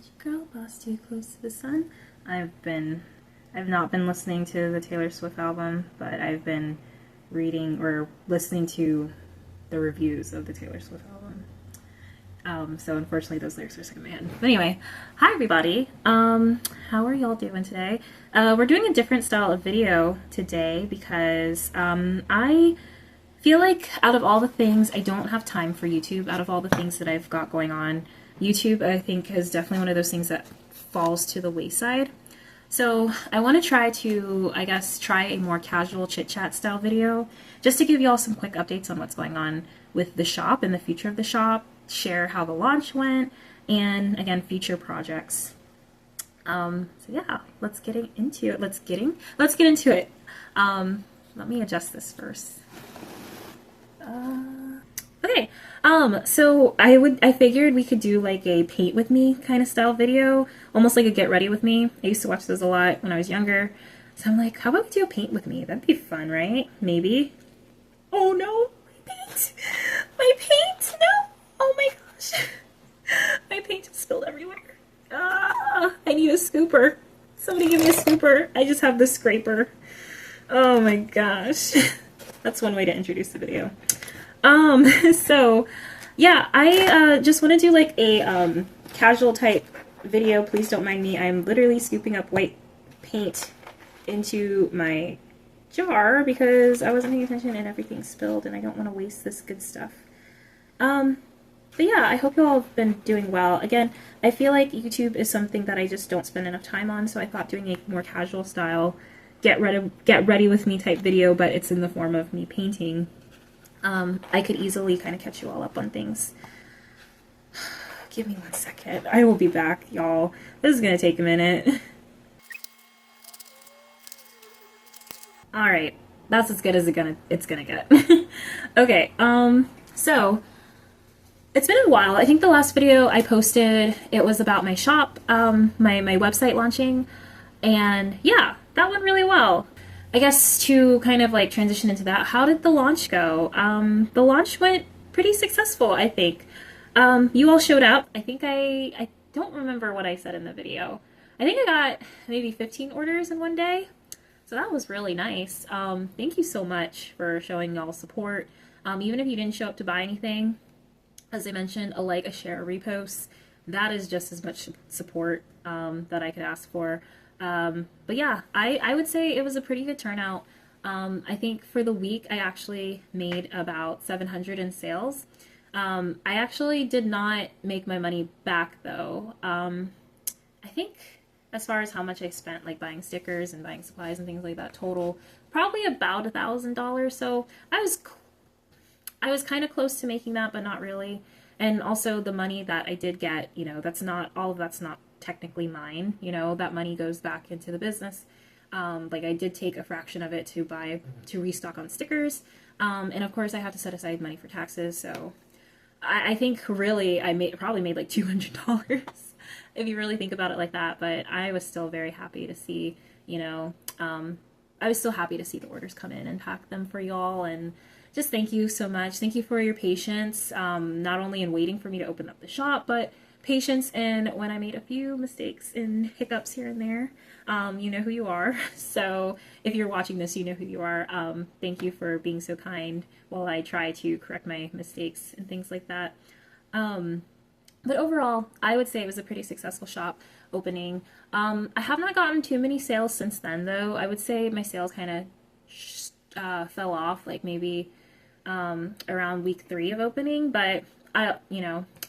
It's your girl, Boss Too Close to the Sun. I've not been listening to the Taylor Swift album, but I've been reading or listening to the reviews of the Taylor Swift album. So unfortunately those lyrics are stuck in my head. But anyway, hi everybody. How are y'all doing today? We're doing a different style of video today because I feel like out of all the things, I don't have time for YouTube. Out of all the things that I've got going on, YouTube, I think, is definitely one of those things that falls to the wayside. So I want to try to, I guess, try a more casual chit-chat style video, just to give you all some quick updates on what's going on with the shop and the future of the shop, share how the launch went, and again, future projects. So yeah, let's get into it. Let's get into it. Let me adjust this first. Okay, so I figured we could do like a paint with me kind of style video, almost like a get ready with me. I used to watch those a lot when I was younger. So I'm like, how about we do a paint with me? That'd be fun, right? Maybe. Oh no, my paint! My paint! No! Oh my gosh! My paint is spilled everywhere. Ah, I need a scooper. Somebody give me a scooper. I just have the scraper. Oh my gosh. That's one way to introduce the video. So yeah, I just want to do like a casual type video. Please don't mind me. I'm literally scooping up white paint into my jar because I wasn't paying attention and everything spilled and I don't want to waste this good stuff. But yeah, I hope you all have been doing well. Again, I feel like YouTube is something that I just don't spend enough time on, so I thought doing a more casual style get ready with me type video, but it's in the form of me painting. I could easily kind of catch you all up on things. Give me 1 second. I will be back, y'all. This is gonna take a minute. Alright, that's as good as it's gonna get. Okay, so it's been a while. I think the last video I posted, it was about my shop, my website launching, and yeah, that went really well. I guess to kind of like transition into that, how did the launch go? The launch went pretty successful, I think. You all showed up. I think I don't remember what I said in the video. I think I got maybe 15 orders in one day. So that was really nice. Thank you so much for showing y'all support. Even if you didn't show up to buy anything, as I mentioned, a like, a share, a repost, that is just as much support that I could ask for. But yeah, I would say it was a pretty good turnout. I think for the week, I actually made about 700 in sales. I actually did not make my money back though. I think as far as how much I spent, like buying stickers and buying supplies and things like that, total probably about $1,000. So I was kind of close to making that, but not really. And also the money that I did get, you know, all of that's not technically mine, you know, that money goes back into the business. Like I did take a fraction of it to restock on stickers. And of course I have to set aside money for taxes. So I think really I probably made like $200 if you really think about it like that. But I was still very happy to see, you know, I was still happy to see the orders come in and pack them for y'all. And just thank you so much. Thank you for your patience, not only in waiting for me to open up the shop, but patience in when I made a few mistakes and hiccups here and there. You know who you are. So if you're watching this, you know who you are. Thank you for being so kind while I try to correct my mistakes and things like that. But overall, I would say it was a pretty successful shop opening. I have not gotten too many sales since then, though. I would say my sales kind of fell off, like maybe around week 3 of opening. But I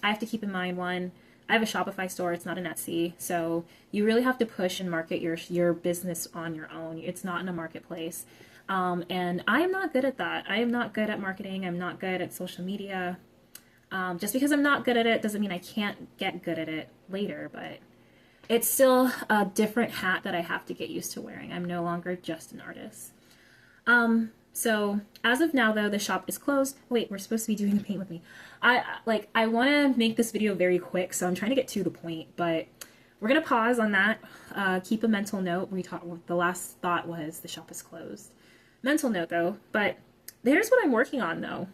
have to keep in mind, one, I have a Shopify store, it's not an Etsy, so you really have to push and market your business on your own. It's not in a marketplace. And I am not good at that. I am not good at marketing. I'm not good at social media. Just because I'm not good at it doesn't mean I can't get good at it later, but it's still a different hat that I have to get used to wearing. I'm no longer just an artist. So as of now, though, the shop is closed. Wait, we're supposed to be doing a paint with me. I want to make this video very quick, so I'm trying to get to the point, but we're going to pause on that. Keep a mental note. The last thought was the shop is closed. Mental note, though, but there's what I'm working on, though.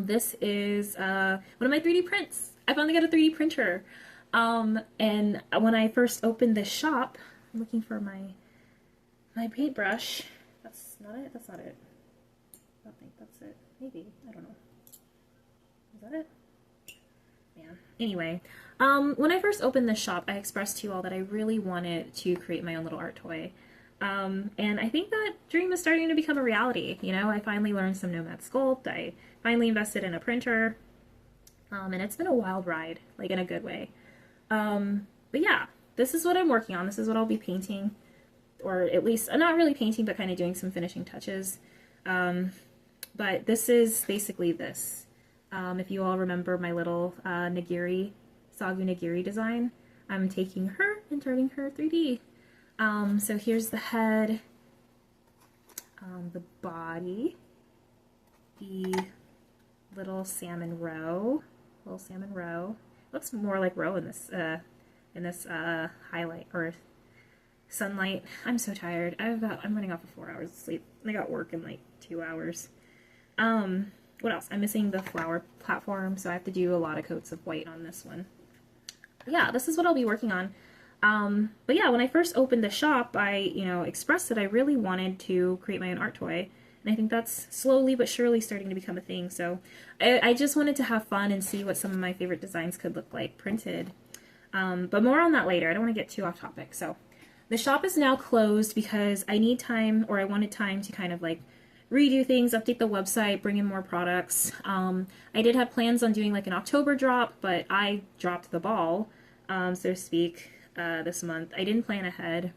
This is one of my 3D prints. I finally got a 3D printer. And when I first opened this shop, I'm looking for my paintbrush. That's not it. That's not it. I don't think that's it. Maybe. I don't know. Is that it? Man. Anyway, when I first opened this shop, I expressed to you all that I really wanted to create my own little art toy. And I think that dream is starting to become a reality. You know, I finally learned some Nomad Sculpt. I finally invested in a printer. And it's been a wild ride, like in a good way. But yeah, this is what I'm working on. This is what I'll be painting, or at least not really painting, but kind of doing some finishing touches. But this is basically this. If you all remember my little Nagiri, Saagu Nagiri design, I'm taking her and turning her 3D. So here's the head, the body, the little salmon roe. Looks more like roe in this highlight or sunlight. I'm so tired. I'm running off of 4 hours of sleep. I got work in like 2 hours. What else? I'm missing the flower platform, so I have to do a lot of coats of white on this one. But yeah, this is what I'll be working on. But yeah, when I first opened the shop, I, expressed that I really wanted to create my own art toy. And I think that's slowly but surely starting to become a thing. So I just wanted to have fun and see what some of my favorite designs could look like printed. But more on that later. I don't want to get too off topic. So the shop is now closed because I need time, or I wanted time to kind of like redo things, update the website, bring in more products. I did have plans on doing like an October drop, but I dropped the ball, so to speak, this month. I didn't plan ahead,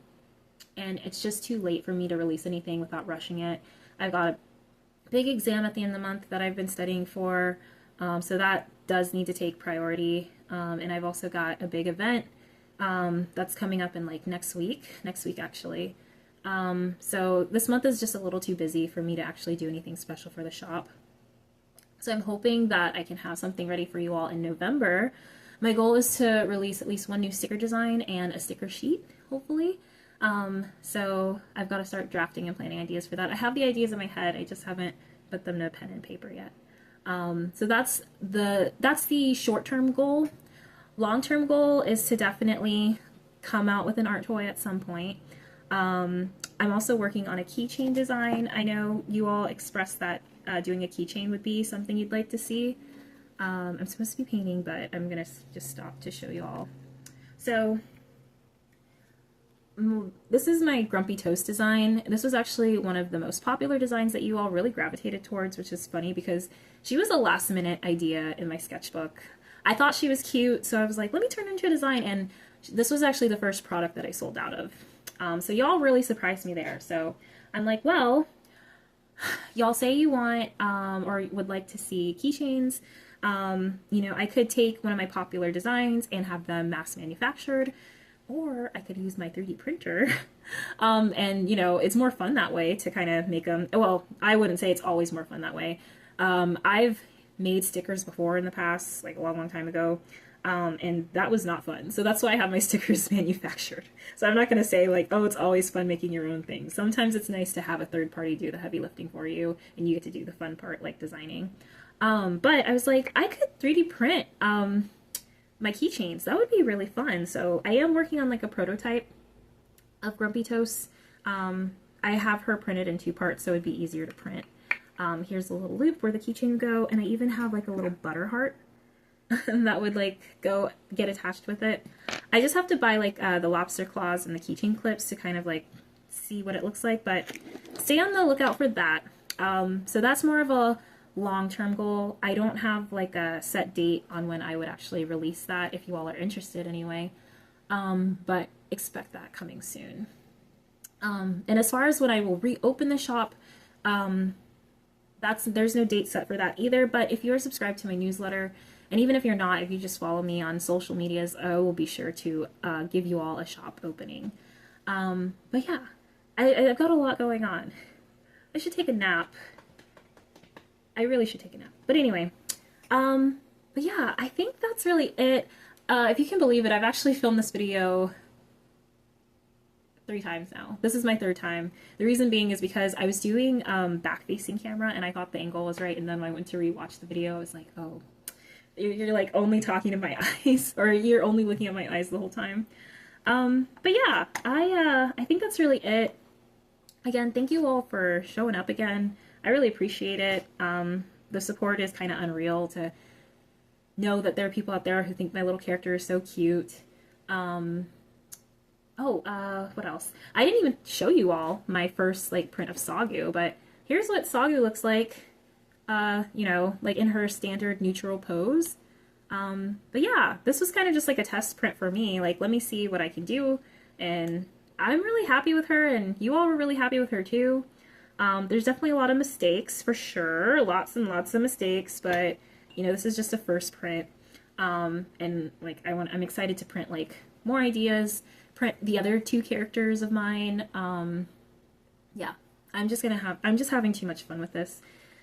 and it's just too late for me to release anything without rushing it. I've got a big exam at the end of the month that I've been studying for, so that does need to take priority. And I've also got a big event that's coming up in like next week actually. So this month is just a little too busy for me to actually do anything special for the shop. So I'm hoping that I can have something ready for you all in November. My goal is to release at least one new sticker design and a sticker sheet, hopefully. So I've got to start drafting and planning ideas for that. I have the ideas in my head, I just haven't put them to pen and paper yet. So that's the short-term goal. Long-term goal is to definitely come out with an art toy at some point. I'm also working on a keychain design. I know you all expressed that doing a keychain would be something you'd like to see. I'm supposed to be painting, but I'm gonna just stop to show you all. So this is my Grumpy Toast design. This was actually one of the most popular designs that you all really gravitated towards, which is funny because she was a last minute idea in my sketchbook. I thought she was cute, so I was like, let me turn her into a design, and this was actually the first product that I sold out of. So y'all really surprised me there. So I'm like, well, y'all say you want or would like to see keychains. I could take one of my popular designs and have them mass manufactured, or I could use my 3D printer. And it's more fun that way to kind of make them. Well, I wouldn't say it's always more fun that way. I've made stickers before in the past, like a long time ago. And that was not fun. So that's why I have my stickers manufactured. So I'm not going to say like, oh, it's always fun making your own things. Sometimes it's nice to have a third party do the heavy lifting for you, and you get to do the fun part like designing. But I was like, I could 3D print my keychains. That would be really fun. So I am working on like a prototype of Grumpy Toast. I have her printed in 2 parts, so it'd be easier to print. Here's a little loop where the keychain would go, and I even have like a little butter heart that would like get attached with it. I just have to buy like the lobster claws and the keychain clips to kind of like see what it looks like, but stay on the lookout for that. So that's more of a long-term goal. I don't have like a set date on when I would actually release that, if you all are interested anyway. But expect that coming soon. And as far as when I will reopen the shop, there's no date set for that either, but if you're subscribed to my newsletter, and even if you're not, if you just follow me on social medias, I will be sure to give you all a shop opening. But yeah, I've got a lot going on. I should take a nap. I really should take a nap. But anyway, but yeah, I think that's really it. If you can believe it, I've actually filmed this video 3 times now. This is my 3rd time. The reason being is because I was doing back-facing camera and I thought the angle was right, and then when I went to rewatch the video, I was like, oh, You're like only talking to my eyes, or you're only looking at my eyes the whole time. But yeah, I think that's really it. Again, thank you all for showing up again. I really appreciate it. The support is kind of unreal to know that there are people out there who think my little character is so cute. What else? I didn't even show you all my first like print of Sagu, but here's what Sagu looks like. Like in her standard neutral pose. But yeah, this was kind of just like a test print for me. Like, let me see what I can do. And I'm really happy with her, and you all were really happy with her too. There's definitely a lot of mistakes for sure. Lots and lots of mistakes, but this is just a first print. And like I'm excited to print like more ideas, print the other two characters of mine. Yeah, I'm just having too much fun with this.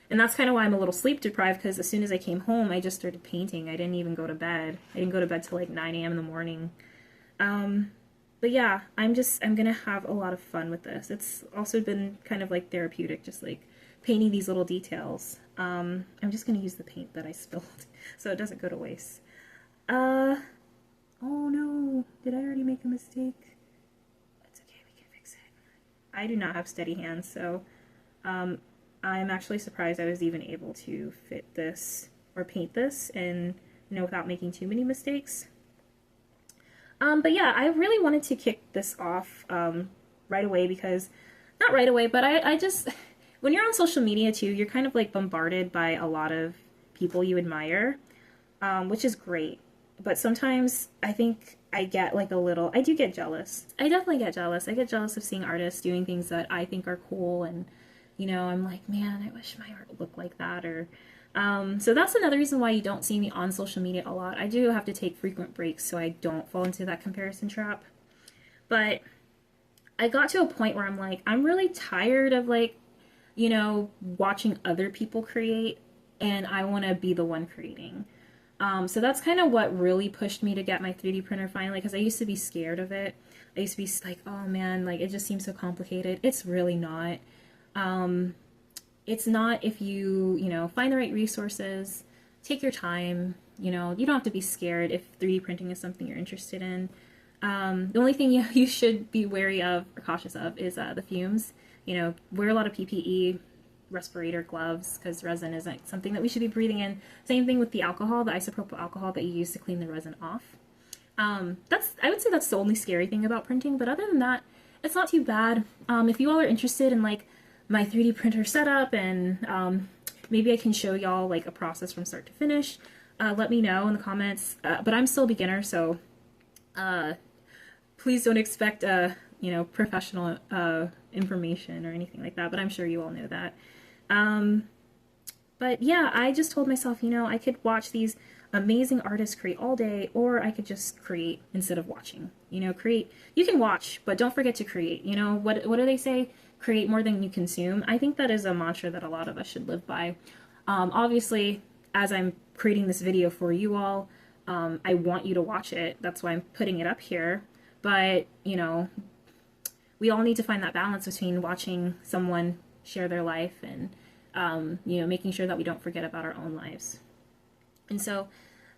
And that's kind of why I'm a little sleep deprived, because as soon as I came home, I just started painting. I didn't even go to bed. I didn't go to bed till like 9 a.m. in the morning. But yeah, I'm gonna have a lot of fun with this. It's also been kind of like therapeutic, just like painting these little details. I'm just gonna use the paint that I spilled so it doesn't go to waste. Oh no, did I already make a mistake? It's okay, we can fix it. I do not have steady hands, so I'm actually surprised I was even able to fit this or paint this and without making too many mistakes. But yeah, I really wanted to kick this off right away, because not right away, but I just when you're on social media too, you're kind of like bombarded by a lot of people you admire, which is great. But sometimes I think I get like I do get jealous. I definitely get jealous. I get jealous of seeing artists doing things that I think are cool, and I'm like, man, I wish my art looked like that. Or so that's another reason why you don't see me on social media a lot. I do have to take frequent breaks so I don't fall into that comparison trap. But I got to a point where I'm like, I'm really tired of like, watching other people create, and I want to be the one creating. So that's kind of what really pushed me to get my 3D printer finally, because I used to be scared of it. I used to be like, oh man, like it just seems so complicated. It's really not. It's not if you, find the right resources, take your time, you don't have to be scared if 3D printing is something you're interested in. The only thing you should be wary of or cautious of is the fumes. Wear a lot of PPE, respirator gloves, because resin isn't something that we should be breathing in. Same thing with the alcohol, the isopropyl alcohol that you use to clean the resin off. I would say that's the only scary thing about printing, but other than that, it's not too bad. If you all are interested in like my 3D printer setup, and maybe I can show y'all like a process from start to finish, let me know in the comments. But I'm still a beginner, so please don't expect professional information or anything like that, but I'm sure you all know that. But yeah, I just told myself, I could watch these amazing artists create all day, or I could just create instead of watching. Create. You can watch, but don't forget to create. What do they say? Create more than you consume. I think that is a mantra that a lot of us should live by. Obviously, as I'm creating this video for you all, I want you to watch it. That's why I'm putting it up here. But, we all need to find that balance between watching someone share their life and, making sure that we don't forget about our own lives. And so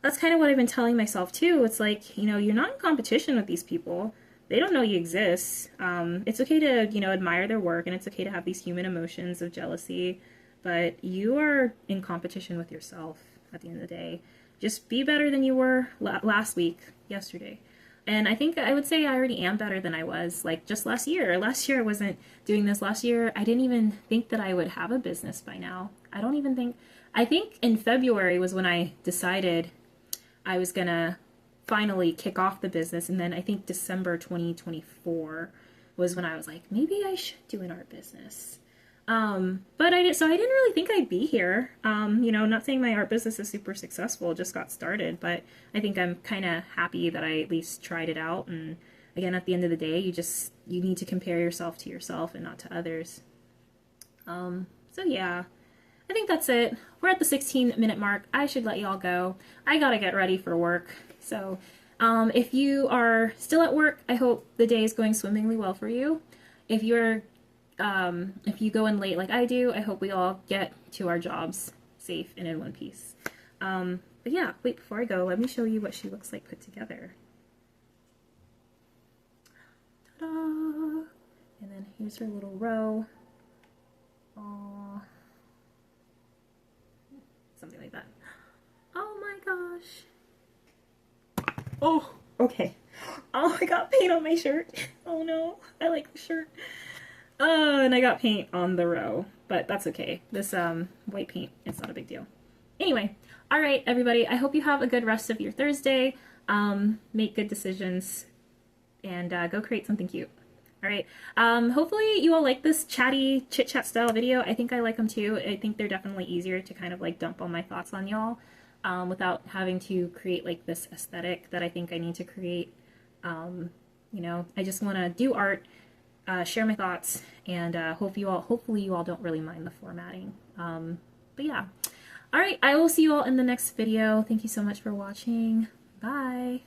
that's kind of what I've been telling myself too. It's like, you're not in competition with these people. They don't know you exist. It's okay to, admire their work, and it's okay to have these human emotions of jealousy, but you are in competition with yourself at the end of the day. Just be better than you were last week, yesterday. And I think I would say I already am better than I was like just last year. Last year I wasn't doing this. Last year I didn't even think that I would have a business by now. I think in February was when I decided I was gonna finally kick off the business, and then I think December 2024 was when I was like, maybe I should do an art business. But I didn't really think I'd be here. Not saying my art business is super successful, just got started, but I think I'm kind of happy that I at least tried it out. And again, at the end of the day, you need to compare yourself to yourself and not to others. So yeah, I think that's it. We're at the 16-minute mark. I should let y'all go. I gotta get ready for work. So, if you are still at work, I hope the day is going swimmingly well for you. If you go in late like I do, I hope we all get to our jobs safe and in one piece. But yeah, wait, before I go, let me show you what she looks like put together. Ta-da! And then here's her little row. Aww. Something like that. Oh my gosh. Oh, okay. Oh, I got paint on my shirt. Oh no, I like the shirt. Oh, and I got paint on the row, but that's okay. This white paint, it's not a big deal. Anyway, all right, everybody. I hope you have a good rest of your Thursday. Make good decisions and go create something cute. All right. Hopefully you all like this chatty chit chat style video. I think I like them too. I think they're definitely easier to kind of like dump all my thoughts on y'all without having to create like this aesthetic that I think I need to create. You know, I just want to do art, share my thoughts, and hopefully you all don't really mind the formatting. But yeah. All right. I will see you all in the next video. Thank you so much for watching. Bye.